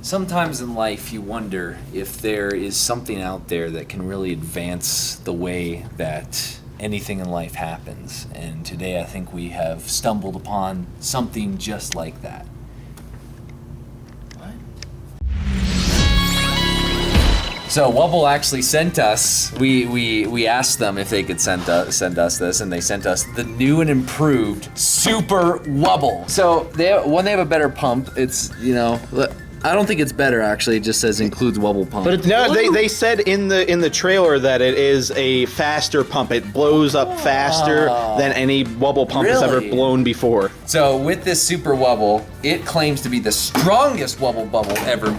Sometimes in life you wonder if there is something out there that can really advance the way that anything in life happens. And today I think we have stumbled upon something just like that. What? So Wubble actually sent us, we asked them if they could send us this, and they sent us the new and improved Super Wubble. So they have a better pump. It's, you know, I don't think it's better, actually. It just says includes Wubble pump. But no, they said in the trailer that it is a faster pump. It blows up faster than any Wubble pump has ever blown before. So with this Super Wubble, it claims to be the strongest Wubble bubble ever.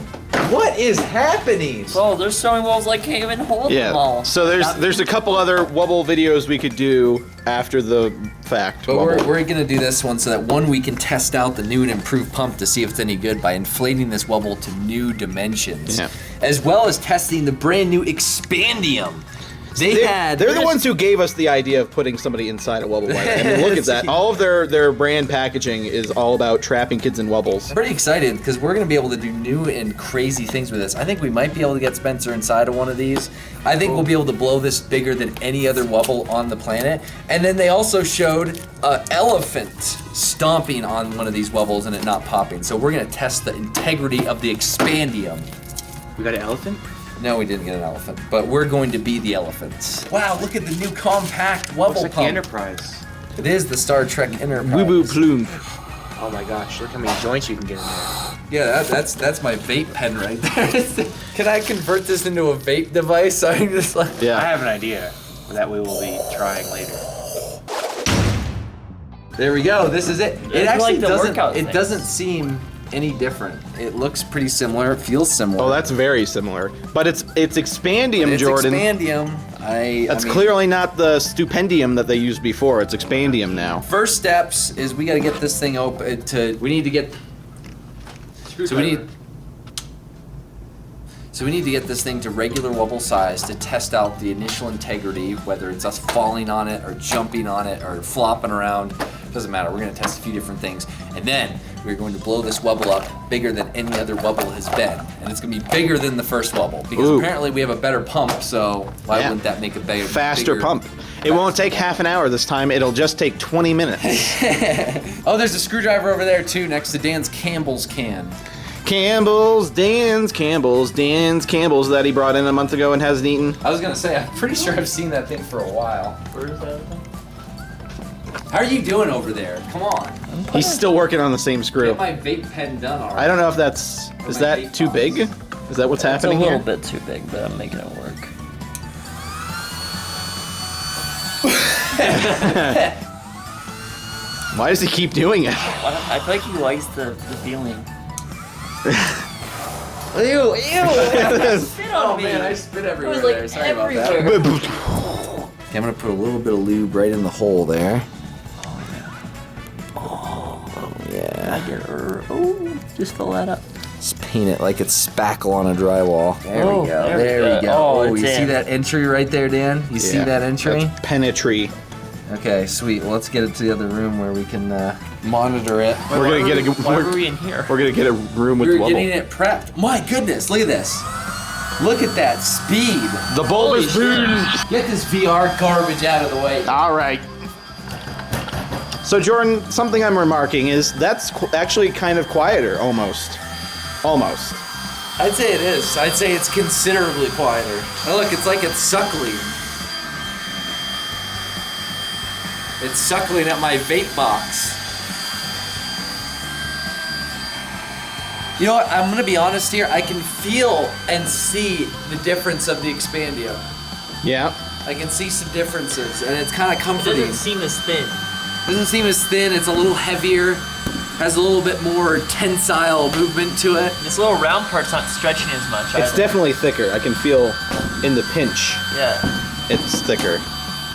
What is happening? Oh, there's so many Wubbles I can't even hold them all. So there's a couple other Wubble videos we could do after the fact. But we're gonna do this one so that one, we can test out the new and improved pump to see if it's any good by inflating this Wubble to new dimensions, as well as testing the brand new Expandium. They're the ones who gave us the idea of putting somebody inside a Wubble. I mean, look at that. All of their brand packaging is all about trapping kids in Wubbles. I'm pretty excited because we're going to be able to do new and crazy things with this. I think we might be able to get Spencer inside of one of these. I think we'll be able to blow this bigger than any other Wubble on the planet. And then they also showed an elephant stomping on one of these Wubbles and it not popping. So we're going to test the integrity of the Expandium. We got an elephant? No, we didn't get an elephant, but we're going to be the elephants. Wow, look at the new compact Wubble Looks like pump. the Enterprise. It is the Star Trek Enterprise. Wubble plume. Oh my gosh, look how many joints you can get in there. Yeah, that's my vape pen right there. Can I convert this into a vape device? I'm just like... I have an idea that we will be trying later. There we go. This is it. It actually like doesn't seem any different. It looks pretty similar. It feels similar. Oh, that's very similar. But it's Expandium, Jordan. Expandium. That's clearly not the Stupendium that they used before. It's Expandium now. First steps is we got to get this thing open we need to get this thing to regular Wubble size to test out the initial integrity, whether it's us falling on it or jumping on it or flopping around. Doesn't matter. We're going to test a few different things. And then we're going to blow this Wubble up bigger than any other Wubble has been. And it's going to be bigger than the first Wubble. Because apparently we have a better pump, so why wouldn't that make a faster pump? It won't take half an hour this time. It'll just take 20 minutes. Oh, there's a screwdriver over there, too, next to Dan's Campbell's can. Dan's Campbell's that he brought in a month ago and hasn't eaten. I was going to say, I'm pretty sure I've seen that thing for a while. Where is that thing? How are you doing over there? Come on. He's still working on the same screw. Get my vape pen done already. I don't know if is that too big? Is that what's happening here? It's a little bit too big, but I'm making it work. Why does he keep doing it? I feel like he likes the feeling. Ew! Spit on me. Man, I spit everywhere It was, like, there. Sorry everywhere. about that. Okay, I'm gonna put a little bit of lube right in the hole there. Oh yeah. Oh, just fill that up. Just paint it like it's spackle on a drywall. There we go. There we go. Oh, you see that entry right there, Dan? You see that entry? That's penetree. Okay, sweet. Well, let's get it to the other room where we can monitor it. Why are we in here? We're gonna get a room with We're Wubble. getting it prepped. My goodness, look at this. Look at that speed. The bulb is Get this VR garbage out of the way. All right. So Jordan, something I'm remarking is that's actually kind of quieter, almost. Almost. I'd say it is. I'd say it's considerably quieter. Oh, look, it's like it's suckling. It's suckling at my vape box. You know what? I'm gonna be honest here. I can feel and see the difference of the Expandium. Yeah. I can see some differences, and it's kind of It comforting. doesn't seem as thin. Doesn't seem as thin. It's a little heavier. Has a little bit more tensile movement to it. This little round part's not stretching as much. It's definitely thicker. I can feel in the pinch. Yeah. It's thicker.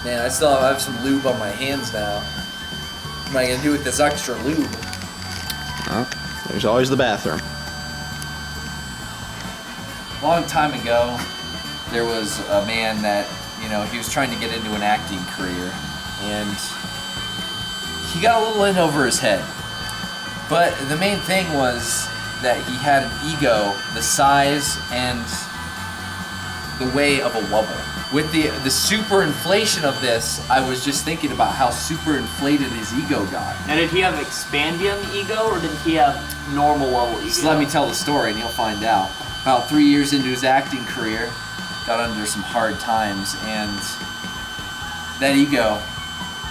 Man, I still have some lube on my hands now. What am I gonna do with this extra lube? Well, there's always the bathroom. A long time ago, there was a man that, you know, he was trying to get into an acting career, and he got a little in over his head. But the main thing was, that he had an ego the size and the way of a Wubble. With the super inflation of this, I was just thinking about how super inflated his ego got. Now, did he have expandium ego or did he have normal Wubble ego? Just let me tell the story and you'll find out. About 3 years into his acting career, got under some hard times, and that ego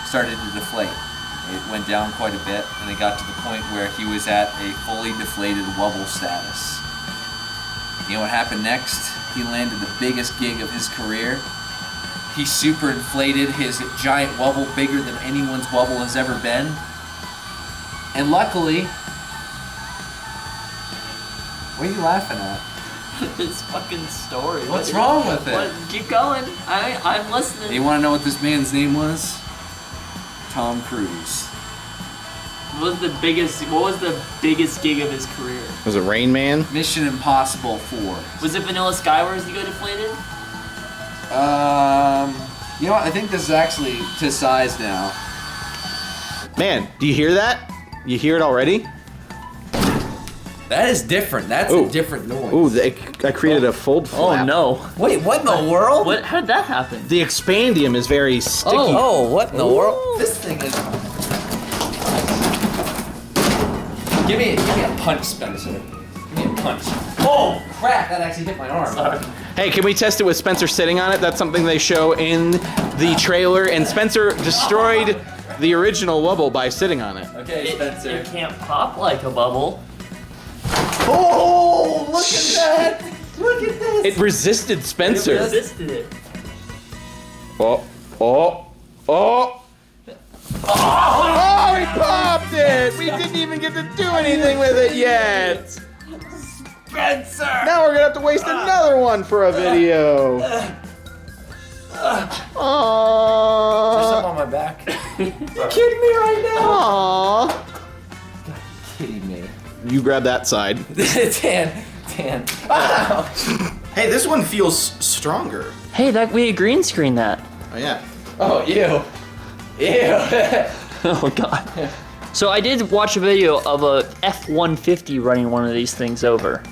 started to deflate. It went down quite a bit, and it got to the point where he was at a fully deflated Wubble status. You know what happened next? He landed the biggest gig of his career. He super inflated his giant Wubble, bigger than anyone's Wubble has ever been. And luckily, what are you laughing at? This fucking story. What's wrong with it? What? Keep going. I'm listening. You want to know what this man's name was? Tom Cruise. What was the biggest gig of his career? Was it Rain Man? Mission Impossible 4. Was it Vanilla Sky where his ego deflated? You know what? I think this is actually to size now. Man, do you hear that? You hear it already? That is different. That's a different noise. Ooh, I created a fold flap. Oh no. Wait, what in the world? What? How did that happen? The expandium is very sticky. Oh, what in the world? This thing is. Give me a punch, Spencer. Give me a punch. Oh crap! That actually hit my arm. Sorry. Hey, can we test it with Spencer sitting on it? That's something they show in the trailer, and Spencer destroyed the original Wubble by sitting on it. Okay, Spencer. It can't pop like a bubble. Oh, look at that! Look at this! It resisted Spencer. It resisted it. Oh, he popped it! We didn't even get to do anything with it yet! Spencer! Now we're gonna have to waste another one for a video. There's Aww. something on my back. You kidding me right now? Aww. Kidding me. You grab that side. Tan. Ow! Hey, this one feels stronger. Hey, we green screen that. Oh yeah. Oh, ew. Oh god. So I did watch a video of a F-150 running one of these things over,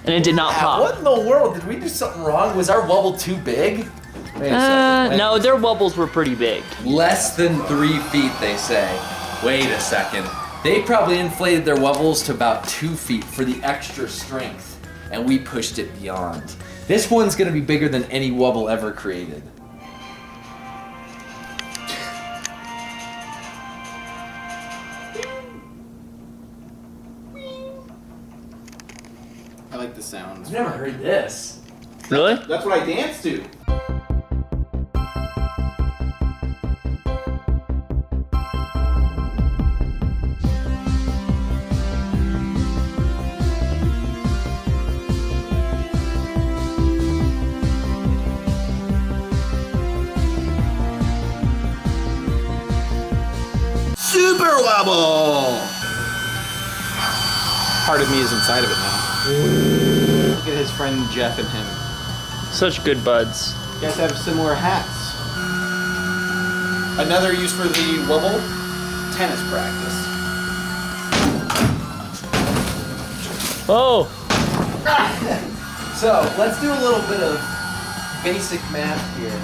and it did not pop. What in the world? Did we do something wrong? Was our Wubble too big? Wait a second. No, their Wubbles were pretty big. Less than 3 feet, they say. Wait a second. They probably inflated their Wubbles to about 2 feet for the extra strength, and we pushed it beyond. This one's gonna be bigger than any Wubble ever created. I like the sounds. I've never heard this. Really? That's what I dance to. Super Wubble! Part of me is inside of it now. Look at his friend Jeff and him. Such good buds. You guys have similar hats. Another use for the Wubble, tennis practice. Oh! So, let's do a little bit of basic math here.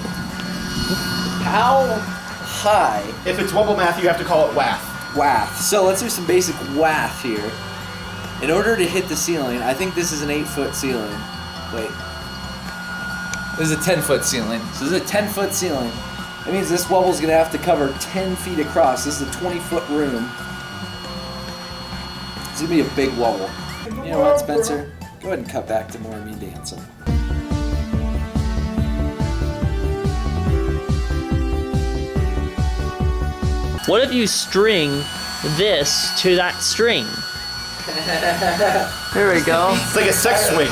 How high? If it's Wubble math, you have to call it WAF. Wath. So let's do some basic wath here. In order to hit the ceiling, I think this is an 8-foot ceiling. Wait. This is a 10-foot ceiling. So this is a 10-foot ceiling. That means this Wubble's gonna have to cover 10 feet across. This is a 20-foot room. It's gonna be a big Wubble. You know what, Spencer? Go ahead and cut back to more of me dancing. What if you string this to that string? There we go. It's like a sex swing.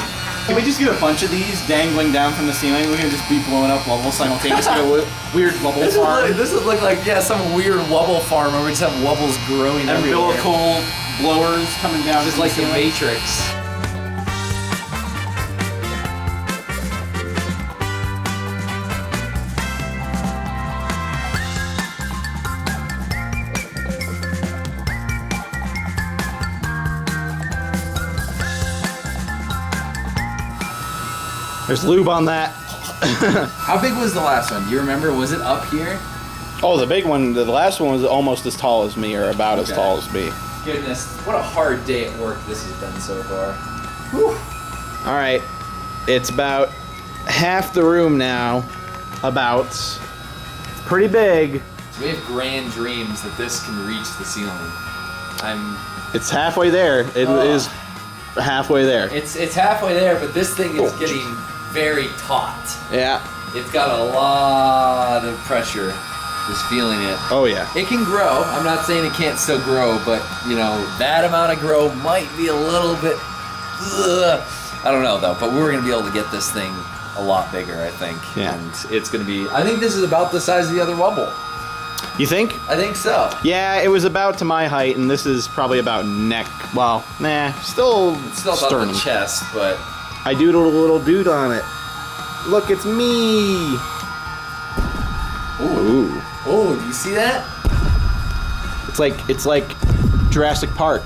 Can we just get a bunch of these dangling down from the ceiling? We're gonna just be blowing up Wubbles simultaneously. Weird Wubble farm. This would look like, yeah, some weird Wubble farm where we just have Wubbles growing everywhere. Umbilical blowers coming down. Just like the Matrix. There's lube on that. How big was the last one? Do you remember? Was it up here? Oh, the big one, the last one was almost as tall as me, or about as tall as me. Goodness, what a hard day at work this has been so far. Whew. All right, it's about half the room now. About. It's pretty big. So we have grand dreams that this can reach the ceiling. It's halfway there. It is halfway there. It's halfway there, but this thing is getting very taut. Yeah. It's got a lot of pressure. Just feeling it. Oh yeah. It can grow. I'm not saying it can't still grow, but you know that amount of grow might be a little bit. I don't know though, but we're gonna be able to get this thing a lot bigger, I think. Yeah. And it's gonna be. I think this is about the size of the other Wubble. You think? I think so. Yeah, it was about to my height, and this is probably about neck. Well, nah, still. It's still about sternum. the chest, but. I doodled a little dude on it. Look, it's me. Ooh. Oh, do you see that? It's like Jurassic Park.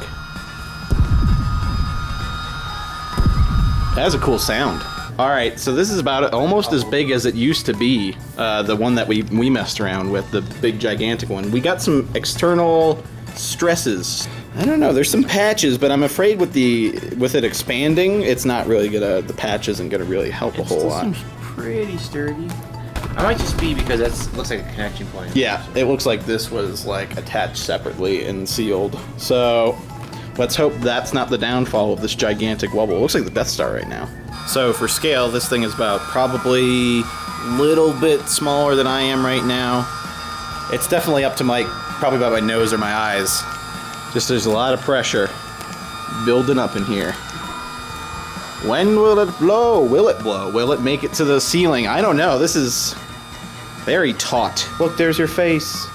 That has a cool sound. All right, so this is about almost as big as it used to be. The one that we messed around with, the big gigantic one. We got some external stresses. I don't know. There's some patches, but I'm afraid with it expanding, it's not really gonna. The patch isn't gonna really help a whole lot. Seems pretty sturdy. I might just be because that looks like a connection point. Yeah, it looks like this was like attached separately and sealed. So let's hope that's not the downfall of this gigantic Wubble. It looks like the Death Star right now. So for scale, this thing is about probably a little bit smaller than I am right now. It's definitely up to probably about my nose or my eyes. Just there's a lot of pressure building up in here. When will it blow? Will it blow? Will it make it to the ceiling? I don't know. This is very taut. Look, there's your face.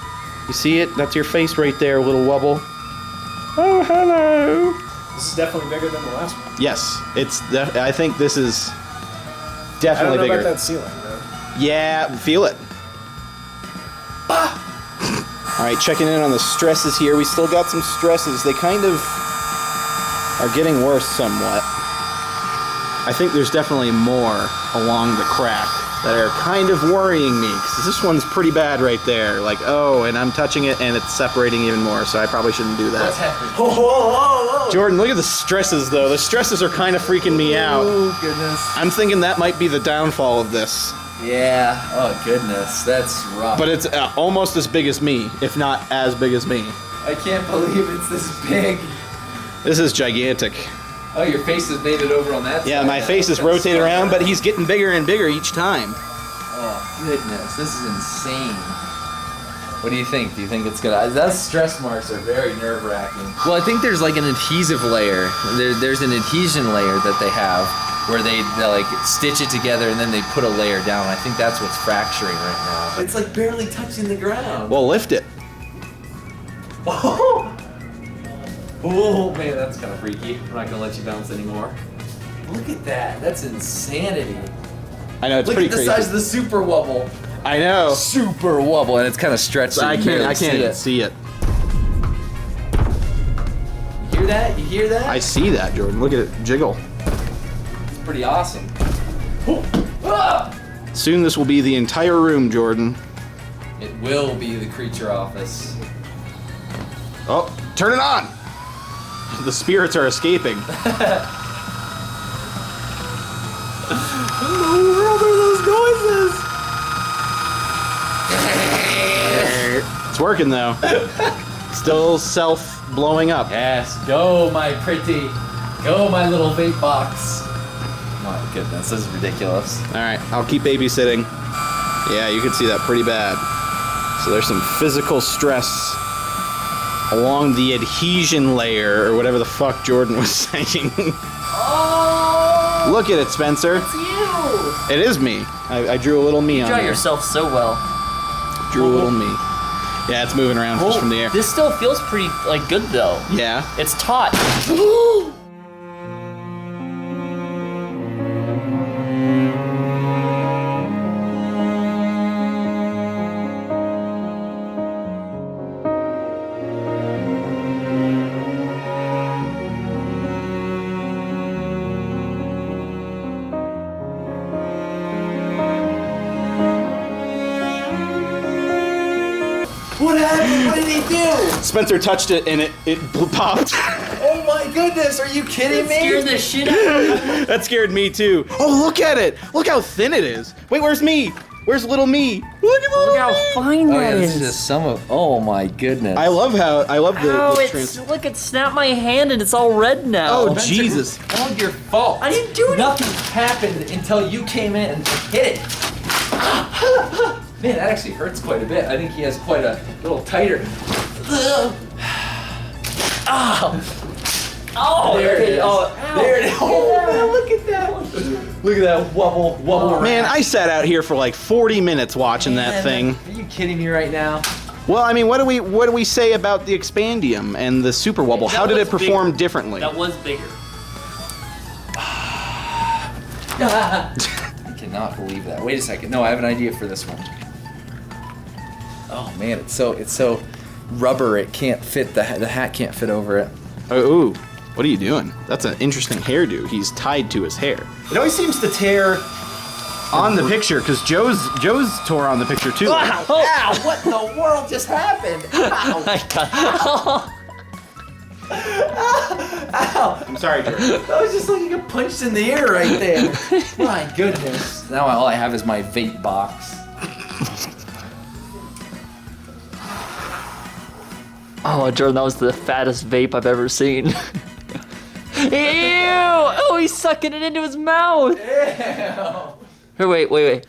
You see it? That's your face right there, little Wubble. Oh, hello. This is definitely bigger than the last one. Yes, I think this is I definitely don't know bigger. about that ceiling, though. Yeah, feel it. Ah! All right, checking in on the stresses here. We still got some stresses. They kind of are getting worse somewhat. I think there's definitely more along the crack that are kind of worrying me, because this one's pretty bad right there. Like, oh, and I'm touching it and it's separating even more, so I probably shouldn't do that. What's happening? Jordan, look at the stresses, though. The stresses are kind of freaking me out. Oh, goodness. I'm thinking that might be the downfall of this. Yeah. Oh, goodness. That's rough. But it's almost as big as me, if not as big as me. I can't believe it's this big. This is gigantic. Oh, your face has made it over on that Yeah, side. my face is rotating around, but he's getting bigger and bigger each time. Oh, goodness. This is insane. What do you think? Do you think it's gonna... Those stress marks are very nerve-wracking. Well, I think there's like an adhesive layer. There's an adhesion layer that they have where they like stitch it together and then they put a layer down. I think that's what's fracturing right now. It's like barely touching the ground. Well, lift it. Oh! Oh, man, that's kind of freaky. I'm not gonna let you bounce anymore. Look at that. That's insanity. I know, it's Look pretty at the crazy. size of the Super Wubble. I know. Super Wubble, and it's kind of stretched. So I you can't barely even see it. You hear that? You hear that? I see that, Jordan. Look at it jiggle. It's pretty awesome. Ah! Soon this will be the entire room, Jordan. It will be the creature office. Oh, turn it on! The spirits are escaping. What are those noises? It's working though. Still self-blowing up. Yes, go my pretty. Go my little vape box. My goodness, this is ridiculous. Alright, I'll keep babysitting. Yeah, you can see that pretty bad. So there's some physical stress along the adhesion layer, or whatever the fuck Jordan was saying. Oh, Look at it, Spencer. it's you. It is me. I drew a little me You on draw there. yourself so well. Drew a little me. Yeah, it's moving around just from the air. This still feels pretty like good though. Yeah. It's taut. did he do? Spencer touched it and it popped. Oh my goodness, are you kidding me? Scared the shit out of me. That scared me too. Oh, look at it. Look how thin it is. Wait, where's me? Where's little me? Look at little Look how me. fine Oh that yeah, this is. is just some of. Oh my goodness. I love the Ow, trans- look, it snapped my hand and it's all red now. Oh, Jesus. All your fault. I didn't do it. Nothing happened until you came in and hit it. Man, that actually hurts quite a bit. I think he has quite a little tighter. Oh, there it is. Oh, there it is. Oh, look at that. Look at that wubble. Man, I sat out here for like 40 minutes watching that thing. Are you kidding me right now? Well, I mean, what do we say about the Expandium and the Super Wubble? How did it perform differently? That was bigger. I cannot believe that. Wait a second. No, I have an idea for this one. Oh man, it's so rubber. It can't fit the hat can't fit over it. Oh, ooh, what are you doing? That's an interesting hairdo. He's tied to his hair. It always seems to tear. On the picture, because Joe's tore on the picture too. Ow! Ow! What in the world just happened? Ow! Ow! I'm sorry, George. That was just like you got punched in the ear right there. My goodness. Now all I have is my vape box. Oh, Jordan, that was the fattest vape I've ever seen. Ew! Oh, he's sucking it into his mouth. Ew. Here, wait.